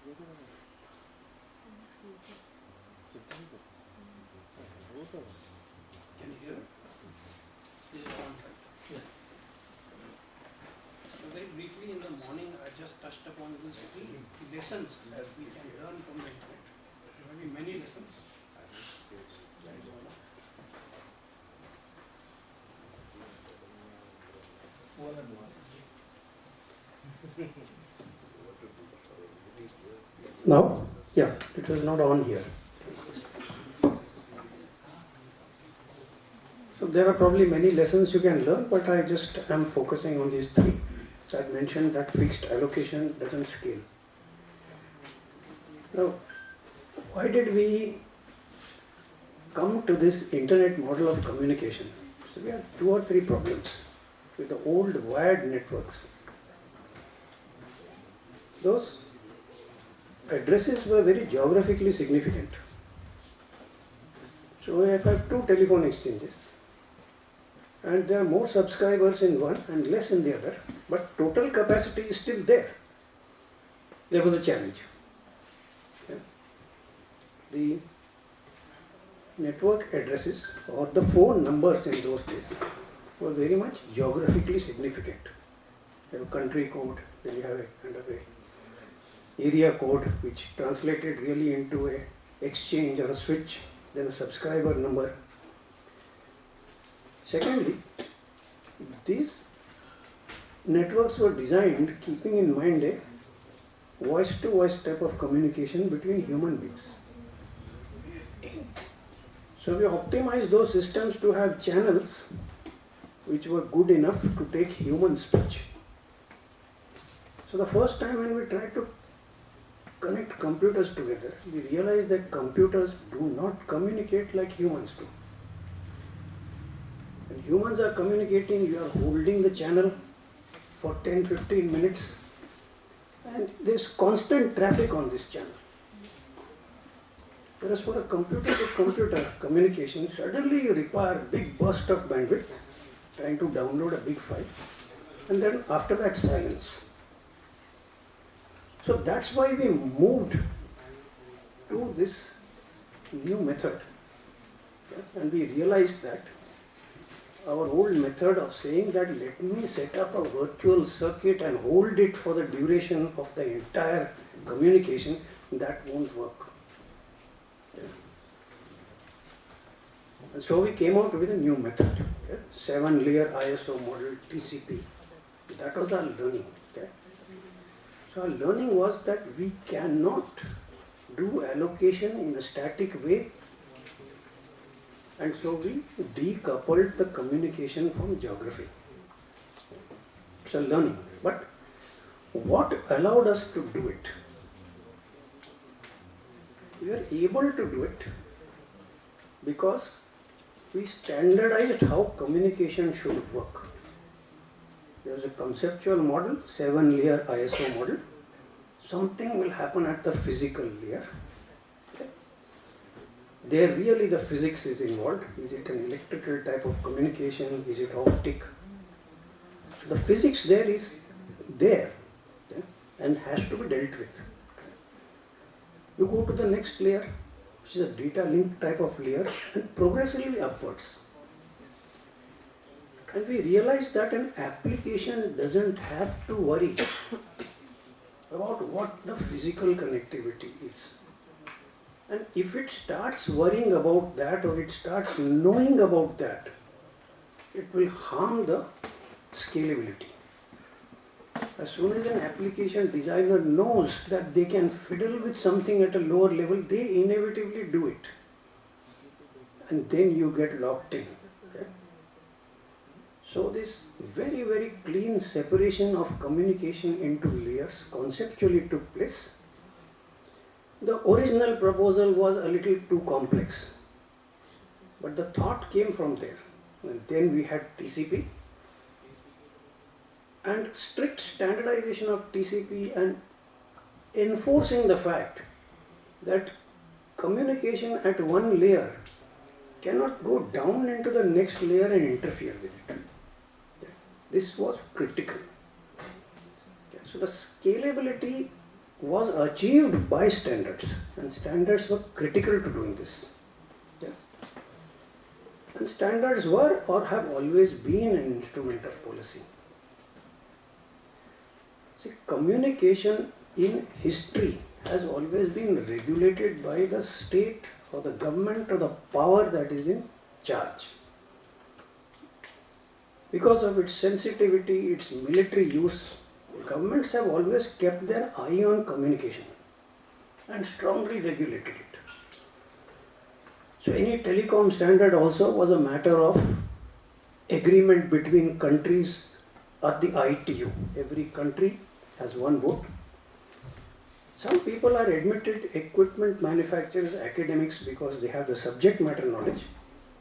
Can you hear? This is on, right? Yeah. Very briefly in the morning, I just touched upon these three lessons that we can learn from the internet. There will be many lessons. Now? Yeah, it was not on here. So there are probably many lessons you can learn, but I just am focusing on these three. So I mentioned that fixed allocation doesn't scale. Now, why did we come to this internet model of communication? So we have two or three problems with the old wired networks. Those addresses were very geographically significant. So if I have two telephone exchanges, and there are more subscribers in one and less in the other, but total capacity is still there. There was a challenge. Okay. The network addresses or the phone numbers in those days were very much geographically significant. You have a country code, then you have a kind of a area code which translated really into a exchange or a switch, then a subscriber number. Secondly, these networks were designed keeping in mind a voice-to-voice type of communication between human beings. So we optimized those systems to have channels which were good enough to take human speech. So the first time when we tried to connect computers together, we realized that computers do not communicate like humans do. When humans are communicating, you are holding the channel for 10-15 minutes and there is constant traffic on this channel. Whereas for a computer to computer communication, suddenly you require a big burst of bandwidth, trying to download a big file, and then after that silence. So that's why we moved to this new method. And we realized that our old method of saying that let me set up a virtual circuit and hold it for the duration of the entire communication, that won't work. And so we came out with a new method, 7-layer ISO model, TCP. That was our learning. Okay? So our learning was that we cannot do allocation in a static way, and so we decoupled the communication from geography. It's a learning. But what allowed us to do it? We were able to do it because we standardized how communication should work. There is a conceptual model, 7-layer ISO model. Something will happen at the physical layer. Okay. There really the physics is involved. Is it an electrical type of communication? Is it optic? So the physics there is there, okay, and has to be dealt with. You go to the next layer, which is a data link type of layer, and progressively upwards. And we realized that an application doesn't have to worry about what the physical connectivity is. And if it starts worrying about that or it starts knowing about that, it will harm the scalability. As soon as an application designer knows that they can fiddle with something at a lower level, they inevitably do it. And then you get locked in. Okay? So this very, very clean separation of communication into layers conceptually took place. The original proposal was a little too complex, but the thought came from there. And then we had TCP, and strict standardization of TCP and enforcing the fact that communication at one layer cannot go down into the next layer and interfere with it. This was critical. So the scalability was achieved by standards, and standards were critical to doing this. Yeah. And standards were or have always been an instrument of policy. See, communication in history has always been regulated by the state or the government or the power that is in charge. Because of its sensitivity, its military use, governments have always kept their eye on communication and strongly regulated it. So any telecom standard also was a matter of agreement between countries at the ITU. Every country has one vote. Some people are admitted equipment manufacturers, academics, because they have the subject matter knowledge,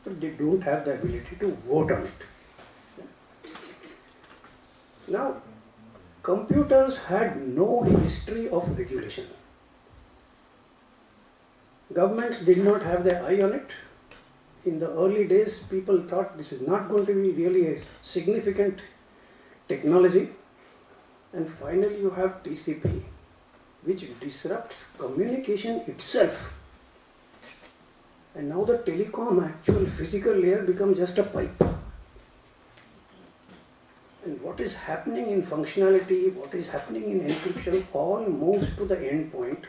but they don't have the ability to vote on it. Now, computers had no history of regulation. Governments did not have their eye on it. In the early days, people thought this is not going to be really a significant technology. And finally, you have TCP, which disrupts communication itself. And now the telecom actual physical layer becomes just a pipe. And what is happening in functionality, what is happening in encryption, all moves to the end point,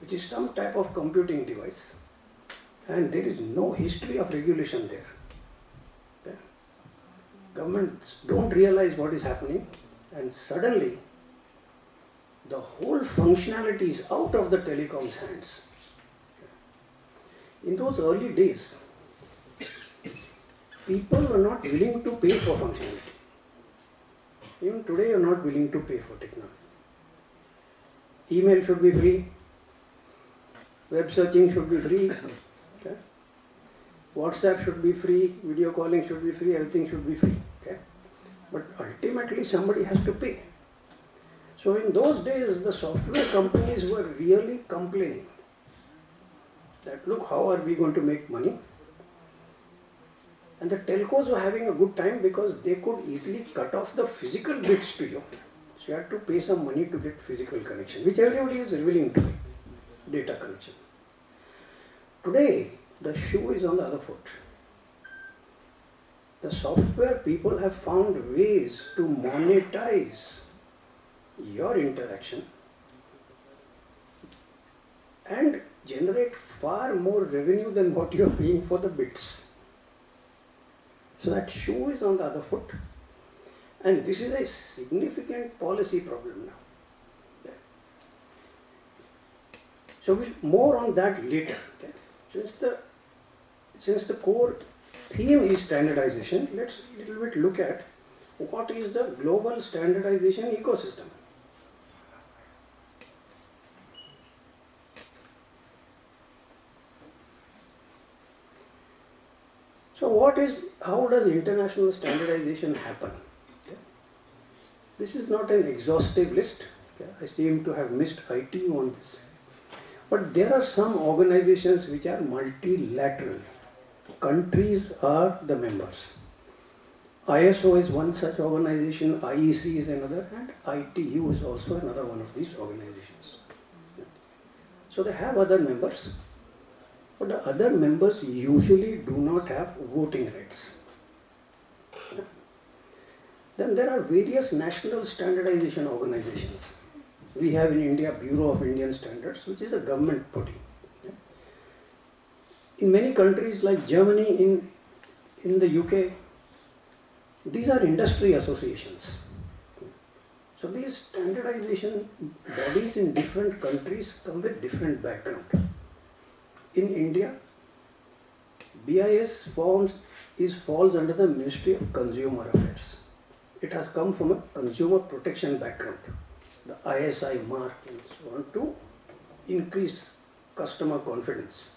which is some type of computing device. And there is no history of regulation there. Okay? Governments don't realize what is happening, and suddenly the whole functionality is out of the telecom's hands. In those early days, people were not willing to pay for functionality. Even today, you are not willing to pay for technology. Email should be free. Web searching should be free. Okay? WhatsApp should be free. Video calling should be free. Everything should be free. Okay? But ultimately, somebody has to pay. So in those days, the software companies were really complaining that, look, how are we going to make money? And the telcos were having a good time because they could easily cut off the physical bits to you. So you had to pay some money to get physical connection, which everybody is willing to pay, data connection. Today, the shoe is on the other foot. The software people have found ways to monetize your interaction and generate far more revenue than what you are paying for the bits. So that shoe is on the other foot, and this is a significant policy problem now. So we'll more on that later. Okay? Since the core theme is standardization, let's a little bit look at what is the global standardization ecosystem. So how does international standardization happen? Okay. This is not an exhaustive list. Okay. I seem to have missed ITU on this. But there are some organizations which are multilateral. Countries are the members. ISO is one such organization, IEC is another, and ITU is also another one of these organizations. So they have other members. But the other members usually do not have voting rights. Then there are various national standardization organizations. We have in India Bureau of Indian Standards, which is a government body. In many countries like Germany, in the UK, these are industry associations. So these standardization bodies in different countries come with different background. In India, BIS falls under the Ministry of Consumer Affairs. It has come from a consumer protection background, the ISI mark and so on, to increase customer confidence.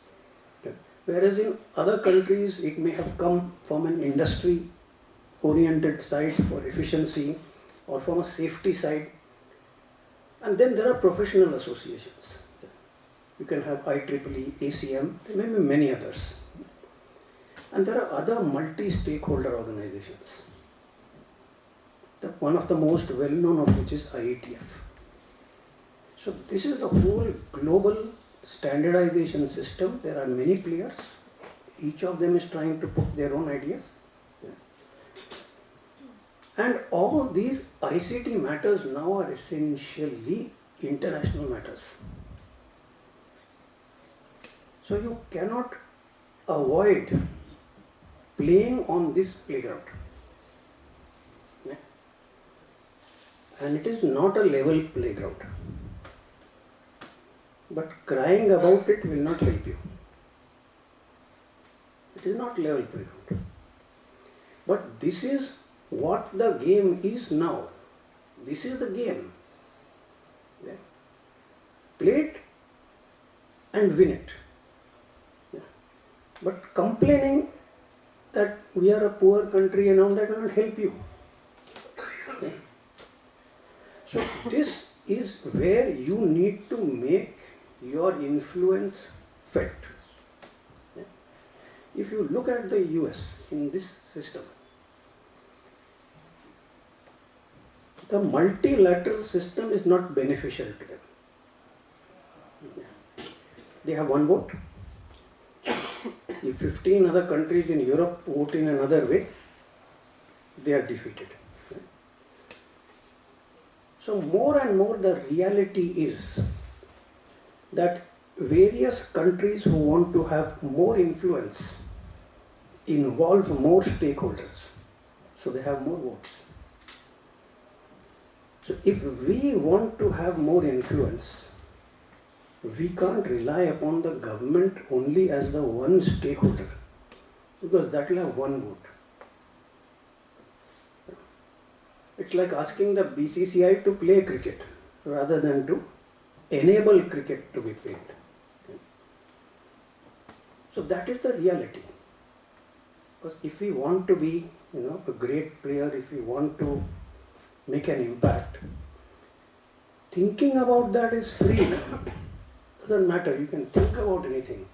Okay. Whereas in other countries, it may have come from an industry-oriented side for efficiency or from a safety side. And then there are professional associations. You can have IEEE, ACM, there may be many others. And there are other multi-stakeholder organizations. One of the most well-known of which is IETF. So this is the whole global standardization system. There are many players. Each of them is trying to put their own ideas. And all these ICT matters now are essentially international matters. So you cannot avoid playing on this playground. And it is not a level playground. But crying about it will not help you. It is not level playground. But this is what the game is now. This is the game. Yeah. Play it and win it. Yeah. But complaining that we are a poor country and all that will not help you. Yeah. So this is where you need to make your influence felt. Yeah. If you look at the US in this system, the multilateral system is not beneficial to them. Yeah. They have one vote. If 15 other countries in Europe vote in another way, they are defeated. Yeah. So more and more the reality is that various countries who want to have more influence involve more stakeholders. So they have more votes. So if we want to have more influence, we can't rely upon the government only as the one stakeholder, because that will have one vote. It's like asking the BCCI to play cricket rather than to enable cricket to be played. So that is the reality. Because if we want to be, a great player, if we want to make an impact, thinking about that is free. Doesn't matter, you can think about anything,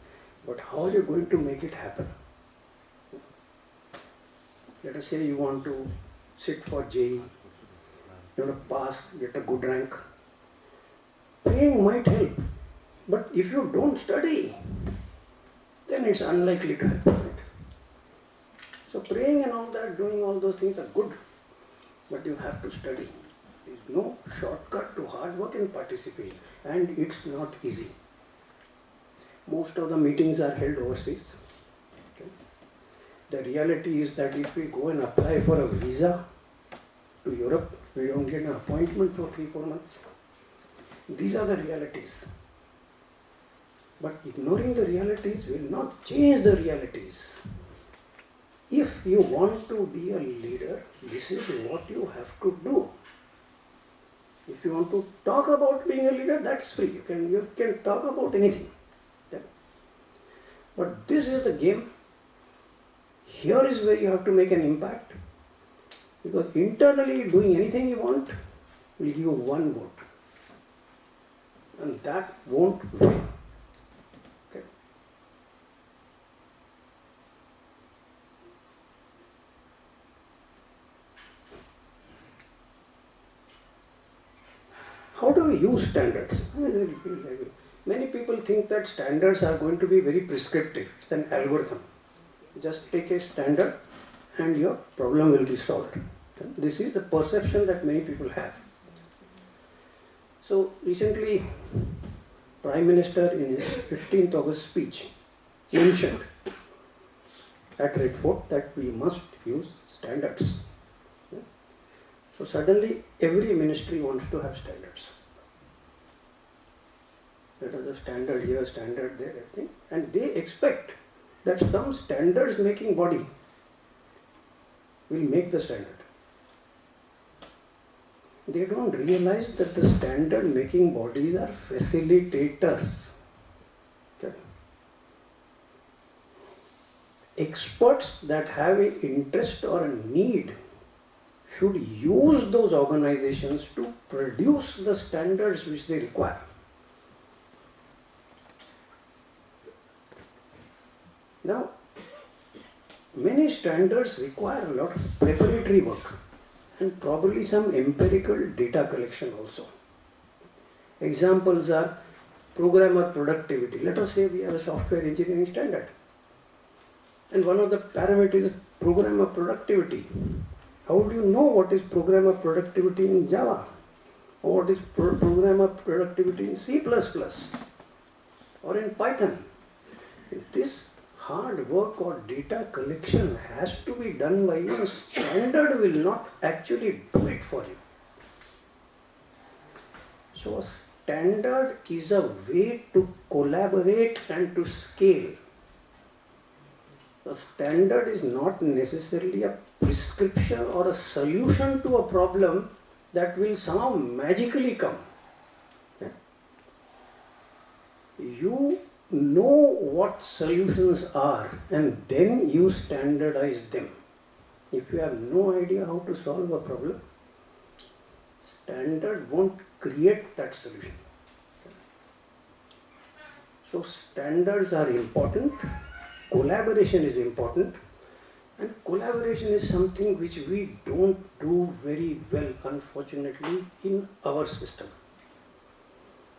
but how are you going to make it happen? Let us say you want to sit for JEE, you want to pass, get a good rank. Praying might help, but if you don't study, then it's unlikely to help. Right? So praying and all that, doing all those things are good, but you have to study. There is no shortcut to hard work and participate, and it's not easy. Most of the meetings are held overseas. Okay. The reality is that if we go and apply for a visa to Europe, we don't get an appointment for 3-4 months. These are the realities. But ignoring the realities will not change the realities. If you want to be a leader, this is what you have to do. If you want to talk about being a leader, that's free. You can talk about anything. Yeah. But this is the game. Here is where you have to make an impact. Because internally doing anything you want will give you one vote. And that won't win. Okay. How do we use standards? Many people think that standards are going to be very prescriptive. It's an algorithm. Just take a standard and your problem will be solved. This is the perception that many people have. So recently, Prime Minister in his 15th August speech mentioned at Red Fort that we must use standards. So suddenly every ministry wants to have standards. That is a standard here, standard there, everything. And they expect that some standards making body will make the standard. They don't realize that the standard making bodies are facilitators. Okay. Experts that have an interest or a need should use those organizations to produce the standards which they require. Now, many standards require a lot of preparatory work and probably some empirical data collection also. Examples are programmer productivity. Let us say we have a software engineering standard. And one of the parameters is programmer productivity. How do you know what is programmer productivity in Java? Or what is programmer productivity in C++ or in Python? This hard work or data collection has to be done by you. Standard will not actually do it for you. So a standard is a way to collaborate and to scale. A standard is not necessarily a prescription or a solution to a problem that will somehow magically come. You know what solutions are and then you standardize them. If you have no idea how to solve a problem, standard won't create that solution. So standards are important, collaboration is important, and collaboration is something which we don't do very well, unfortunately, in our system.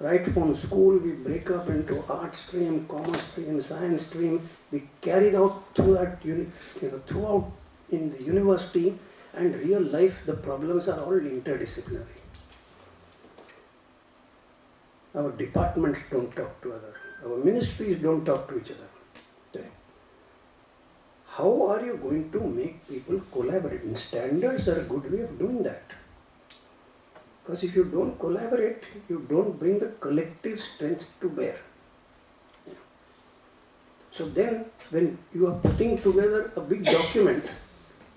Right from school, we break up into art stream, commerce stream, science stream. We carry out throughout in the university, and real life, the problems are all interdisciplinary. Our departments don't talk to others. Our ministries don't talk to each other. Okay. How are you going to make people collaborate? And standards are a good way of doing that. Because if you don't collaborate, you don't bring the collective strength to bear. So then, when you are putting together a big document,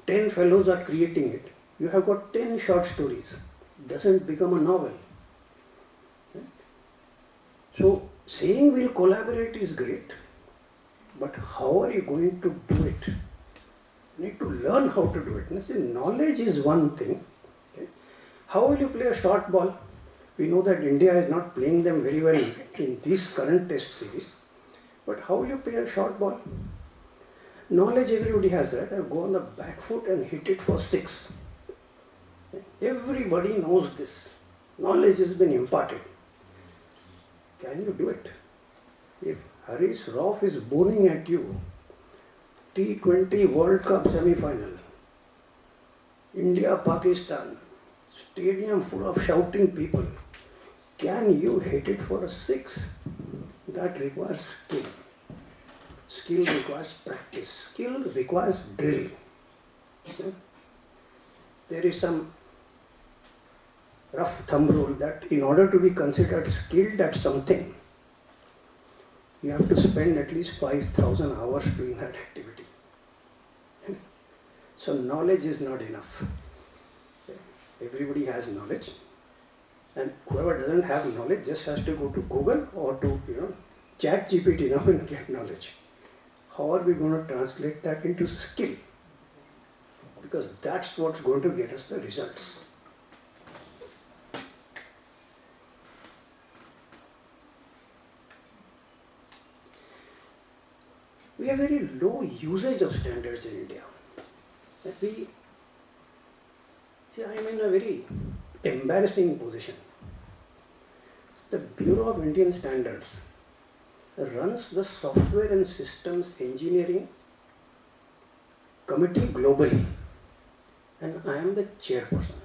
10 fellows are creating it. You have got 10 short stories. It doesn't become a novel. So, saying we'll collaborate is great, but how are you going to do it? You need to learn how to do it. And see, knowledge is one thing. Okay? How will you play a short ball? We know that India is not playing them very well in this current test series. But how will you play a short ball? Knowledge everybody has, right? I'll go on the back foot and hit it for 6. Everybody knows this. Knowledge has been imparted. Can you do it? If Harish Rauf is bowling at you, T20 World Cup semi-final, India-Pakistan, stadium full of shouting people, can you hit it for a 6? That requires skill. Skill requires practice. Skill requires drill. Okay? There is some rough thumb rule that in order to be considered skilled at something, you have to spend at least 5,000 hours doing that activity. Okay? So knowledge is not enough. Okay? Everybody has knowledge, and whoever doesn't have knowledge just has to go to Google or to ChatGPT now and get knowledge. How are we going to translate that into skill? Because that's what's going to get us the results. We have very low usage of standards in India. I am in a very embarrassing position. The Bureau of Indian Standards runs the Software and Systems Engineering Committee globally, and I am the chairperson.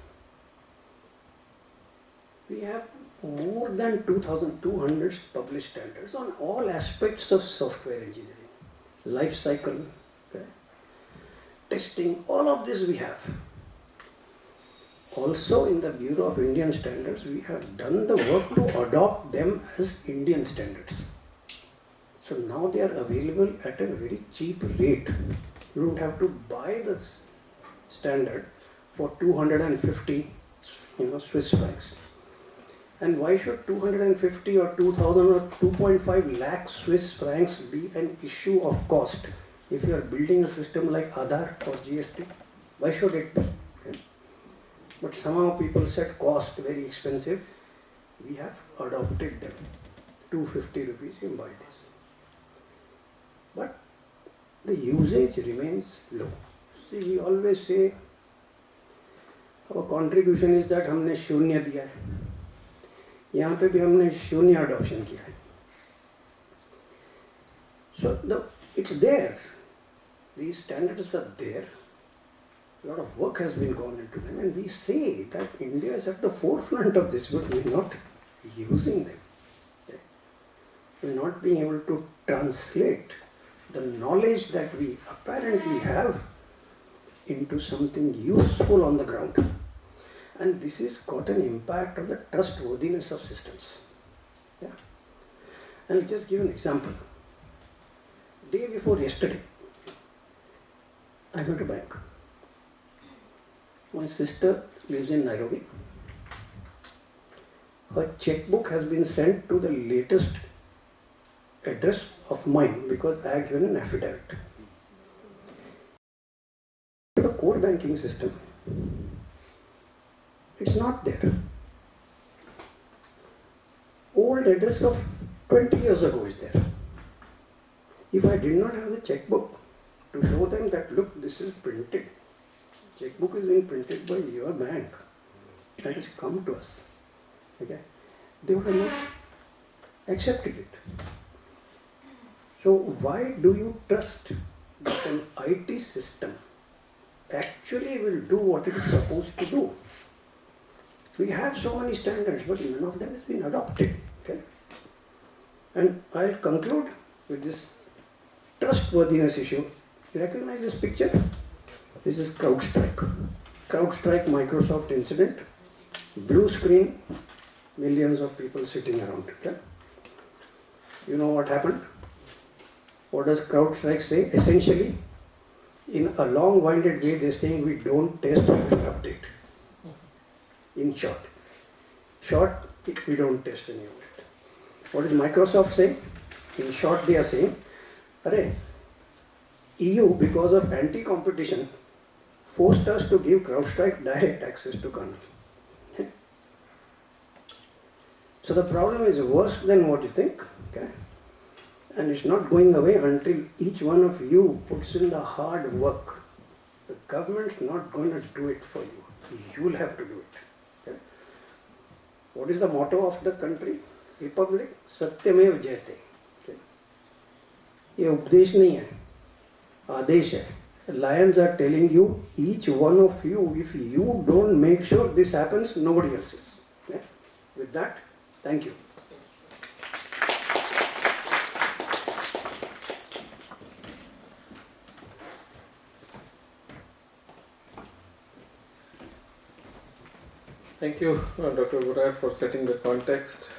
We have more than 2,200 published standards on all aspects of software engineering. Life cycle, okay, testing, all of this we have. Also in the Bureau of Indian Standards, we have done the work to adopt them as Indian standards. So now they are available at a very cheap rate. You don't have to buy this standard for 250 Swiss francs. And why should 250 or 2000 or 2.5 lakh Swiss francs be an issue of cost if you are building a system like Aadhaar or GST? Why should it be? Okay. But somehow people said cost very expensive. We have adopted them. 250 rupees, you buy this. But the usage remains low. See, we always say our contribution is that हमने शून्य दिया है. यहाँ पे भी हमने शून्य adoption किया है. So it's there. These standards are there. A lot of work has been gone into them, and we say that India is at the forefront of this, but we're not using them. Okay? We're not being able to translate the knowledge that we apparently have into something useful on the ground. And this has got an impact on the trustworthiness of systems. Yeah? And I'll just give an example. Day before yesterday, I went to bank. My sister lives in Nairobi. Her checkbook has been sent to the latest address of mine because I have given an affidavit. The core banking system, it's not there. Old address of 20 years ago is there. If I did not have the checkbook to show them that, look, this is printed, checkbook is being printed by your bank and it's come to us, okay, they would have not accepted it. So why do you trust that an IT system actually will do what it is supposed to do? We have so many standards, but none of them has been adopted. Okay? And I'll conclude with this trustworthiness issue. You recognize this picture? This is CrowdStrike. CrowdStrike Microsoft incident. Blue screen, millions of people sitting around. Okay? You know what happened? What does CrowdStrike say? Essentially, in a long-winded way, they're saying we don't test, we just update. In short, we don't test any of it. What is Microsoft saying? In short, they are saying, Arey, EU, because of anti-competition, forced us to give CrowdStrike direct access to kernel. So the problem is worse than what you think, okay? And it's not going away until each one of you puts in the hard work. The government's not going to do it for you. You'll have to do it. Okay? What is the motto of the country? Republic? Satyamev Jayate. Okay? ये उपदेश नहीं है, आदेश है. Lions are telling you, each one of you, if you don't make sure this happens, nobody else is. Okay? With that, thank you. Thank you, Dr. Oberoi, for setting the context.